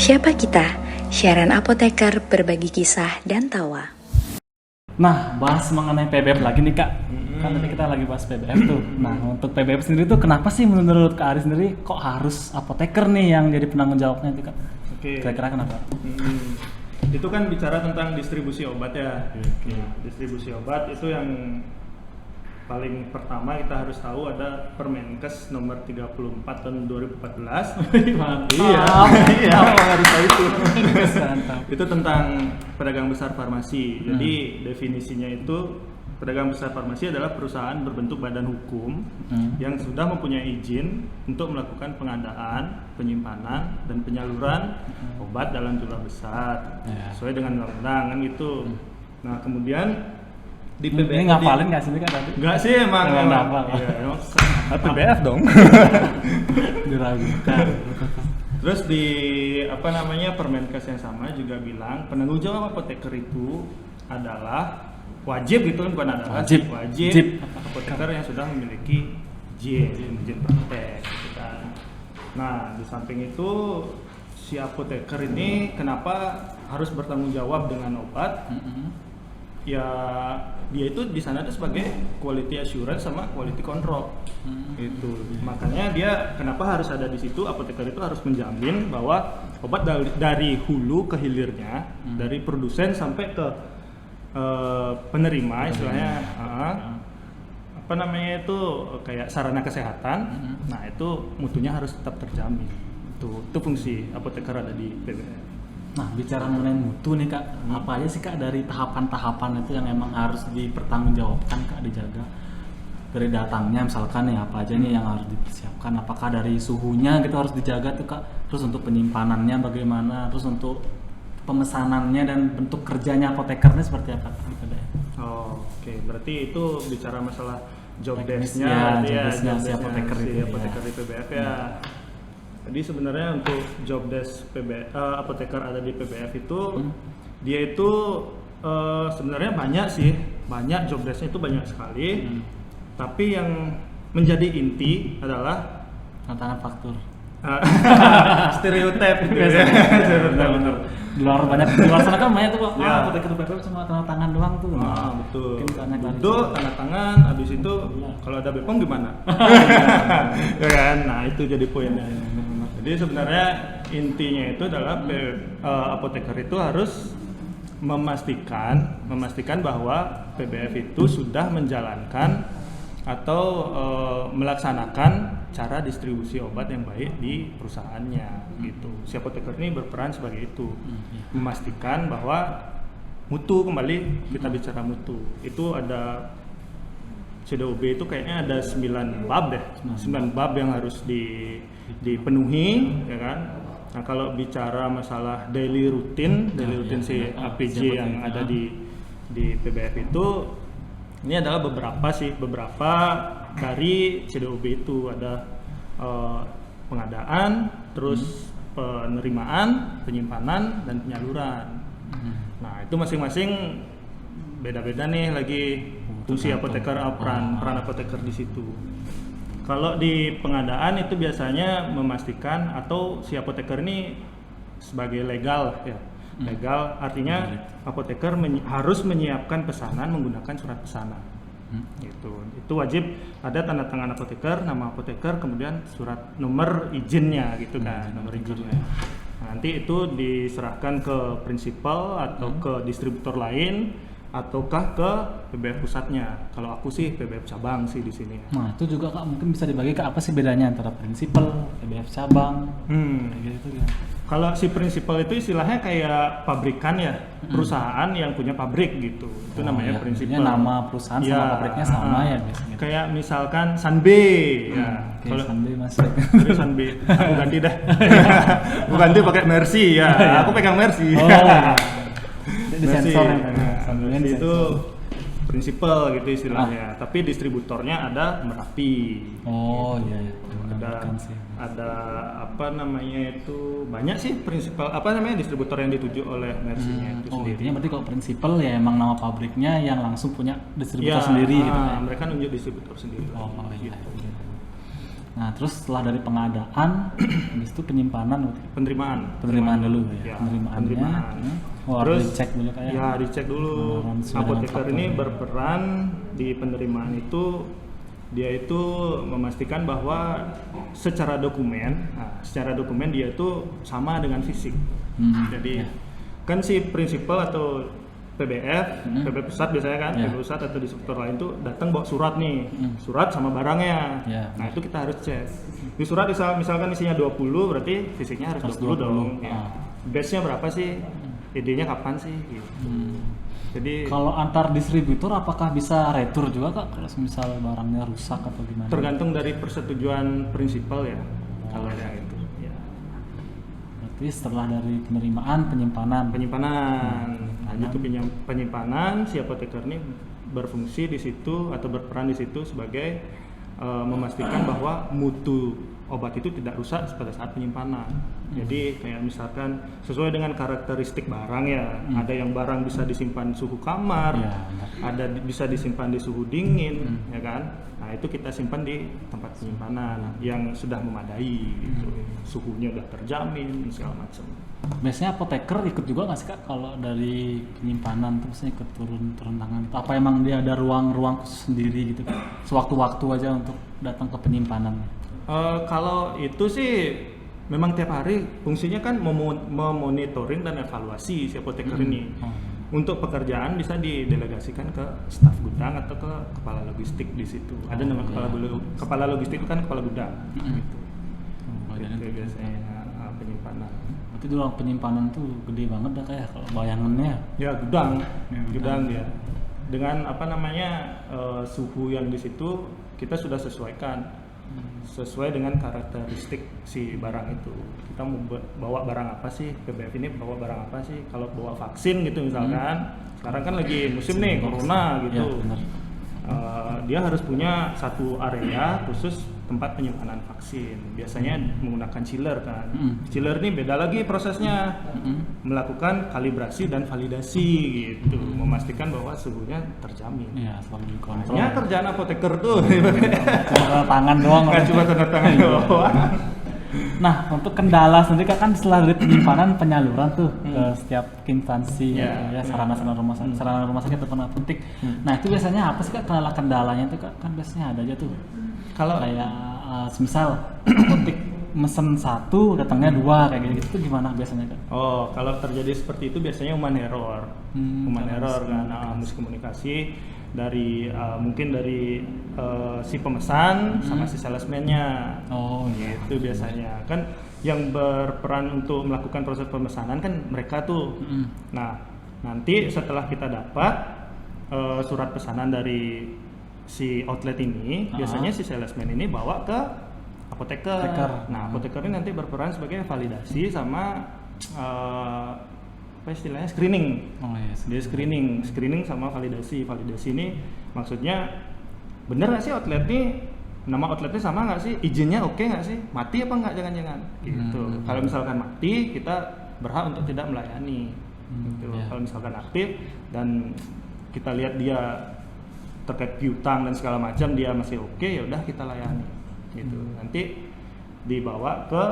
Siapa kita? Siaran apoteker berbagi kisah dan tawa. Nah, bahas mengenai PBF lagi nih Kak. Kan tadi kita lagi bahas PBF tuh. Nah, untuk PBF sendiri tuh kenapa sih menurut Kak Ari sendiri kok harus apoteker nih yang jadi penanggung jawabnya tuh Kak? Oke. Kira-kira kenapa? Itu kan bicara tentang distribusi obat ya. Distribusi obat itu yang paling pertama kita harus tahu ada Permenkes nomor 34 tahun 2014. Iya, harus tahu itu. Itu tentang pedagang besar farmasi. Jadi definisinya itu pedagang besar farmasi adalah perusahaan berbentuk badan hukum yang sudah mempunyai izin untuk melakukan pengadaan, penyimpanan, dan penyaluran obat dalam jumlah besar sesuai dengan undang-undang kan gitu. Nah kemudian di PBF ini ngapalin nggak sih Kak tadi? Nggak sih emang Iya, PBF dong. Diragukan. Terus di Permenkes yang sama juga bilang penanggung jawab apoteker itu adalah wajib gitu kan, bukan adalah wajib apoteker yang sudah memiliki izin praktek gitu kan. Nah di samping itu si apoteker ini kenapa harus bertanggung jawab dengan obat? Ya dia itu di sana tuh sebagai quality assurance sama quality control gitu. Makanya dia kenapa harus ada di situ, apoteker itu harus menjamin bahwa obat dari hulu ke hilirnya, dari produsen sampai ke penerima istilahnya itu kayak sarana kesehatan. Nah itu mutunya harus tetap terjamin. Itu fungsi apoteker ada di PBF. Nah, bicara mengenai mutu nih Kak, apa aja sih Kak dari tahapan-tahapan itu yang emang harus dipertanggungjawabkan Kak, dijaga dari datangnya misalkan nih apa aja nih yang harus dipersiapkan, apakah dari suhunya gitu harus dijaga tuh Kak, terus untuk penyimpanannya bagaimana, terus untuk pemesanannya dan bentuk kerjanya apotekernya seperti apa Kak? Oke, berarti itu bicara masalah job desk-nya, si apoteker itu di PBF ya. Jadi sebenarnya untuk job desk apoteker ada di PBF itu dia itu sebenarnya banyak job desknya itu banyak sekali. Tapi yang menjadi inti adalah tantangan faktur. Stereotip gitu ya. Benar. Di luar sana kan banyak tuh Pak. Apoteker PBF cuma tanda tangan doang tuh. Betul. Duduk tanda tangan, habis itu kalau ada BPOM gimana? Ya kan? Nah, itu jadi poinnya. Jadi sebenarnya intinya itu adalah apoteker itu harus memastikan bahwa PBF itu sudah menjalankan atau melaksanakan cara distribusi obat yang baik di perusahaannya gitu. Si apoteker ini berperan sebagai itu, memastikan bahwa mutu, kembali kita bicara mutu. Itu ada CDOB itu kayaknya ada 9 bab deh. 9 bab yang harus dipenuhi ya kan. Nah, kalau bicara masalah daily routine si APJ yang ada di PBF itu, ini adalah beberapa dari CDOB itu ada pengadaan, terus penerimaan, penyimpanan, dan penyaluran. Nah, itu masing-masing beda-beda nih lagi fungsi apoteker, peran apoteker di situ. Kalau di pengadaan itu biasanya memastikan atau si apoteker ini sebagai legal ya. Legal artinya apoteker harus menyiapkan pesanan menggunakan surat pesanan. Gitu. Itu wajib ada tanda tangan apoteker, nama apoteker, kemudian surat nomor izinnya gitu kan, nomor izinnya. Nanti itu diserahkan ke prinsipal atau ke distributor lain ataukah ke PBF pusatnya. Kalau aku sih PBF cabang sih di sini. Nah, itu juga Kak mungkin bisa dibagi ke apa sih bedanya antara prinsipal, PBF cabang, kayak gitu ya. Kalau si prinsipal itu istilahnya kayak pabrikan ya, perusahaan yang punya pabrik gitu. Itu namanya prinsipal. Nama perusahaan sama pabriknya sama ya biasanya. Kayak misalkan Sanbe ya. Kalau Sanbe masih. Sanbe, aku ganti dah. Aku ganti pakai Mercy ya. Aku pegang Mercy. Disensor Mercy itu prinsipal gitu istilahnya. Tapi distributornya ada Merapi. Iya. Ada banyak sih prinsipal distributor yang dituju oleh Mercy-nya itu sendiri. Intinya berarti kalau prinsipal ya emang nama pabriknya yang langsung punya distributor sendiri gitu ya. Mereka nunjuk distributor sendiri. Iya. Nah, terus setelah dari pengadaan, habis itu penyimpanan, penerimaan dulu ya, ya, penerimaannya. penerimaan. Oh, Terus harus dicek dulu kayak. ya dicek dulu. Pengeluaran sesuai dengan Apoteker ini faktornya. berperan di penerimaan itu, dia itu memastikan bahwa secara dokumen dia itu sama dengan fisik. Jadi ya. kan si prinsipal atau PBF, PBF pusat biasanya kan, Ya. PBF pusat atau di sektor lain tuh datang bawa surat nih, surat sama barangnya. Ya, Nah itu kita harus cek. Di surat misalkan isinya 20, berarti fisiknya harus 20 dong. Ya. Base-nya berapa sih? ID-nya kapan sih? Gitu. Jadi Kalau antar distributor apakah bisa retur juga Kak kalau misal barangnya rusak atau gimana? tergantung dari persetujuan prinsipal ya. Kalau yang itu. Ya. Berarti setelah dari penerimaan, penyimpanan. Nah, itu penyimpanan, si apoteker ini berfungsi di situ atau berperan di situ sebagai memastikan bahwa mutu obat itu tidak rusak pada saat penyimpanan. Jadi kayak misalkan sesuai dengan karakteristik barang ya, ada yang barang bisa disimpan suhu kamar, Ya, ada bisa disimpan di suhu dingin, ya kan? Nah itu kita simpan di tempat penyimpanan yang sudah memadai, gitu. Suhunya udah terjamin segala macam. Biasanya apoteker ikut juga nggak sih Kak kalau dari penyimpanan tuh biasanya ikut turun tangan gitu? Apa emang dia ada ruang khusus sendiri gitu Kak? Sewaktu-waktu aja untuk datang ke penyimpanan? Kalau itu sih memang tiap hari fungsinya kan memonitoring dan evaluasi si apoteker ini. Untuk pekerjaan bisa didelegasikan ke staf gudang atau ke kepala logistik di situ. Ada nama kepala logistik itu kan kepala gudang. Gitu. Itu biasanya penyimpanan. Berarti ruang penyimpanan tuh gede banget dah kayak kalau bayangannya. Ya gudang, Ya, gudang dia. Dengan suhu yang di situ kita sudah sesuaikan. Sesuai dengan karakteristik si barang itu. Kita mau bawa barang apa sih? PBF ini bawa barang apa sih? Kalau bawa vaksin gitu misalkan, sekarang kan lagi musim nih corona gitu. Ya, benar. Dia harus punya satu area khusus tempat penyimpanan vaksin. Biasanya menggunakan chiller kan. Chiller ini beda lagi prosesnya. Melakukan kalibrasi dan validasi gitu, memastikan bahwa suhunya terjamin. Iya, selalu dikontrol. Hanya kerjaan apoteker tuh. Tanda tangan doang. Nggak cuma tanda tangan doang. Nah, untuk kendala sendiri kan setelah dari penyimpanan penyaluran tuh ke setiap instansi Ya, sarana-sarana rumah sakit ataupun apotek. Nah, itu biasanya apa sih Kak kendalanya tuh Kak? Kan biasanya ada aja tuh. Kalau Kayak semisal apotek mesen 1 datangnya 2 kayak gitu tuh gimana biasanya Kak? kalau terjadi seperti itu biasanya human error. Human error kan, miskomunikasi dari mungkin dari si pemesan sama si salesman-nya. Oh, iya. Itu biasanya kan yang berperan untuk melakukan proses pemesanan kan mereka tuh. Nah, nanti setelah kita dapat surat pesanan dari si outlet ini, biasanya si salesman ini bawa ke apoteker. Nah, apoteker ini nanti berperan sebagai validasi sama apa istilahnya screening. Oh iya. Dia screening sama validasi. Validasi ini maksudnya bener nggak sih outlet ini, nama outletnya sama nggak sih, izinnya oke nggak sih, mati apa nggak jangan-jangan gitu. Kalau misalkan mati kita berhak untuk tidak melayani. Gitu. Yeah. Kalau misalkan aktif dan kita lihat dia terkait piutang dan segala macam dia masih oke, ya udah kita layani gitu. Nanti dibawa ke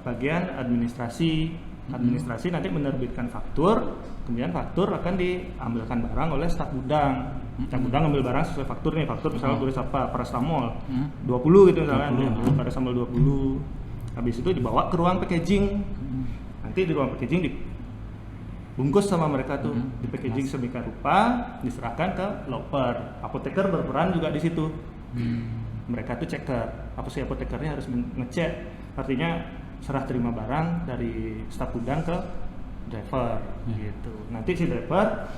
bagian administrasi nanti menerbitkan faktur, kemudian faktur akan diambilkan barang oleh staf gudang. Staf gudang ambil barang sesuai faktur nih, faktur misalnya tulis apa, paracetamol 20 gitu misalkan, paracetamol 20. Habis itu dibawa ke ruang packaging. Nanti di ruang packaging dibungkus sama mereka tuh, di packaging sedemikian rupa, diserahkan ke loper. Apoteker berperan juga di situ. Mereka tuh checker. Apa sih apotekernya harus ngecek, artinya serah terima barang dari staf gudang ke driver gitu. Nanti si driver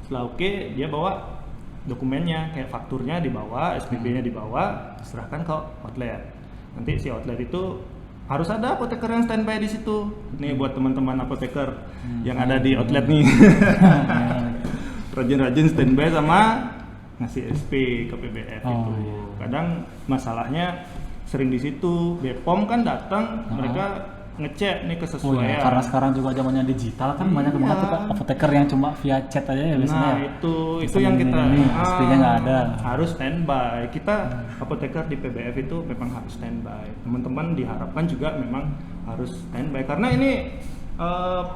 setelah oke dia bawa dokumennya, kayak fakturnya dibawa, SPP-nya dibawa, serahkan ke outlet. Nanti si outlet itu harus ada apoteker yang standby di situ. Nih buat teman-teman apoteker yang ada di outlet nih. Rajin-rajin standby sama ngasih SP ke PBF itu. Kadang masalahnya sering di situ. BPOM kan datang, mereka ngecek nih Oh kesesuaian. ya, karena sekarang juga zamannya digital kan banyak banget tuh Kak apoteker yang cuma via chat aja ya biasanya. Nah ya. itu Pesan yang kita ini, aslinya nggak ada. harus standby. Kita apoteker di PBF itu memang harus standby. Teman-teman diharapkan juga memang harus standby karena ini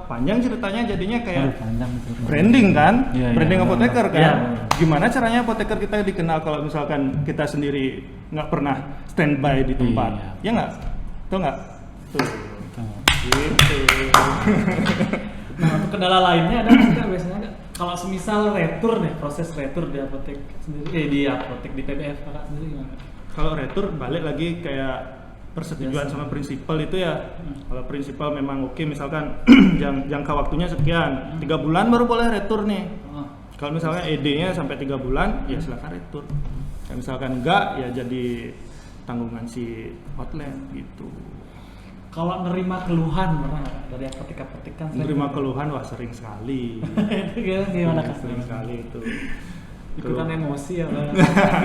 panjang ceritanya jadinya kayak Aduh, panjang gitu. branding kan, Iya, iya, branding benar, apoteker benar. kan. Iya. Gimana caranya apoteker kita dikenal kalau misalkan kita sendiri nggak pernah standby di tempat, Iya. ya nggak? Tuh nggak? Tuh. Tuh. Gitu. Nah, untuk kendala lainnya ada nggak biasanya Kak? Kalau semisal retur nih, proses retur di apotek sendiri, di apotek di PBF Kakak sendiri gimana? Kalau retur balik lagi kayak persetujuan sama prinsipal itu ya. Kalau prinsipal memang oke, misalkan jangka waktunya sekian, 3 bulan baru boleh retur nih. Oh. Kalau misalnya ED-nya sampai 3 bulan, ya silakan retur. Kalau misalkan enggak, ya jadi tanggungan si outlet gitu. Kalau nerima keluhan pernah nggak Kak? Dari apotek-apotek kan sering Menerima ada. keluhan wah sering sekali. Itu gimana Kak? Sering sekali itu. Ikutan emosi ya Kak?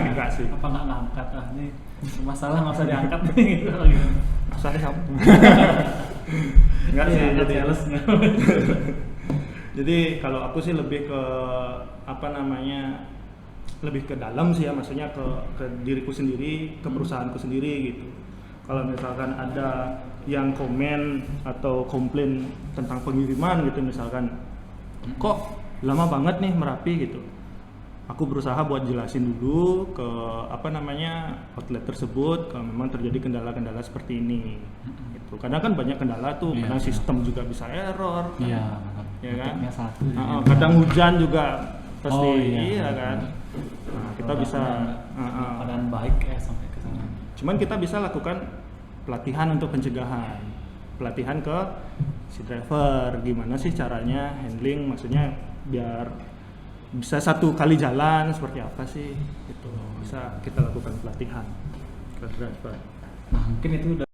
Enggak sih. Apa nggak ngangkat nih masalah nggak usah diangkat nih gitu. Usah deh kamu. Enggak sih, Iya, jadi sales nggak. Jadi kalau aku sih lebih ke apa namanya, lebih ke dalam sih ya, maksudnya ke diriku sendiri, ke perusahaanku sendiri gitu. Kalau misalkan ada yang komen atau komplain tentang pengiriman gitu, misalkan kok lama banget nih Merapi gitu, aku berusaha buat jelasin dulu ke apa namanya outlet tersebut kalau memang terjadi kendala-kendala seperti ini. Gitu. Kadang kan banyak kendala tuh, Iya, kadang iya. sistem juga bisa error. kan. Iya, Ya kan? apoteknya satu. Kadang hujan juga pasti, Oh, iya. iya kan. Nah, kita bisa, keadaan baik ya sampai ke sana. cuman kita bisa lakukan pelatihan untuk pencegahan, pelatihan ke si driver, gimana sih caranya handling, maksudnya biar bisa satu kali jalan seperti apa sih, itu bisa kita lakukan pelatihan ke driver. Nah, mungkin itu udah